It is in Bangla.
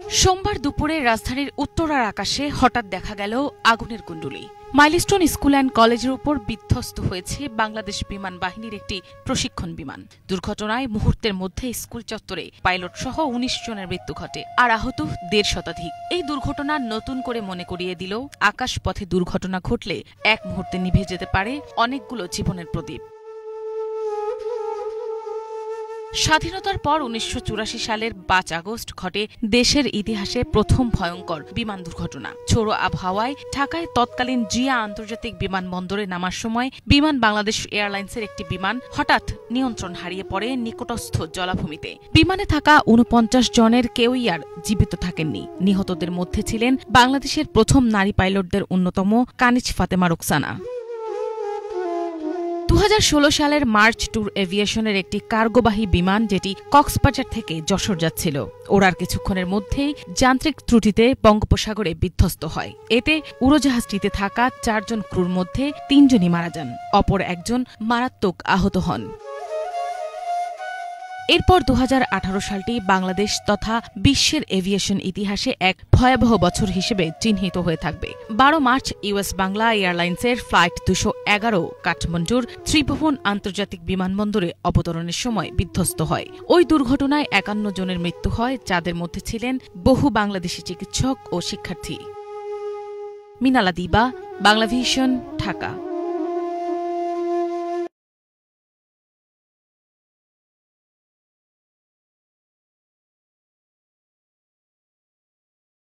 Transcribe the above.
সোমবার দুপুরে রাজধানীর উত্তরার আকাশে হঠাৎ দেখা গেল আগুনের কুণ্ডলী। মাইলস্টোন স্কুল অ্যান্ড কলেজের উপর বিধ্বস্ত হয়েছে বাংলাদেশ বিমান বাহিনীর একটি প্রশিক্ষণ বিমান। দুর্ঘটনায় মুহূর্তের মধ্যে স্কুল চত্বরে পাইলট সহ ১৯ জনের মৃত্যু ঘটে, আর আহত ১৫০ শতাধিক। এই দুর্ঘটনা নতুন করে মনে করিয়ে দিল, আকাশপথে দুর্ঘটনা ঘটলে এক মুহূর্তে নিভে যেতে পারে অনেকগুলো জীবনের প্রদীপ। স্বাধীনতার পর ১৯৮৪ সালের ৫ আগস্ট ঘটে দেশের ইতিহাসে প্রথম ভয়ঙ্কর বিমান দুর্ঘটনা। ঝোড়ো আবহাওয়ায় ঢাকায় তৎকালীন জিয়া আন্তর্জাতিক বিমানবন্দরে নামার সময় বিমান বাংলাদেশ এয়ারলাইন্সের একটি বিমান হঠাৎ নিয়ন্ত্রণ হারিয়ে পড়ে নিকটস্থ জলাভূমিতে। বিমানে থাকা ৪৯ জনের কেউই আর জীবিত থাকেননি। নিহতদের মধ্যে ছিলেন বাংলাদেশের প্রথম নারী পাইলটদের অন্যতম কানিজ ফাতেমা রোকসানা। ২০১৬ সালের মার্চ ট্যুর এভিয়েশনের একটি কার্গোবাহী বিমান, যেটি কক্সবাজার থেকে যশোর যাচ্ছিল, ওড়ার কিছুক্ষণের মধ্যেই যান্ত্রিক ত্রুটিতে বঙ্গোপসাগরে বিধ্বস্ত হয়। এতে উড়োজাহাজটিতে থাকা ৪ জন ক্রুর মধ্যে ৩ জনই মারা যান, অপর একজন মারাত্মক আহত হন। এরপর ২০১৮ সালটি বাংলাদেশ তথা বিশ্বের এভিয়েশন ইতিহাসে এক ভয়াবহ বছর হিসেবে চিহ্নিত হয়ে থাকবে। ১২ মার্চ ইউএস বাংলা এয়ারলাইন্সের ফ্লাইট ২১১ কাঠমান্ডুর ত্রিভুবন আন্তর্জাতিক বিমানবন্দরে অবতরণের সময় বিধ্বস্ত হয়। ওই দুর্ঘটনায় ৫১ জনের মৃত্যু হয়, যাদের মধ্যে ছিলেন বহু বাংলাদেশি চিকিৎসক ও শিক্ষার্থী। মিনালা দিবা, বাংলাভিশন, ঢাকা।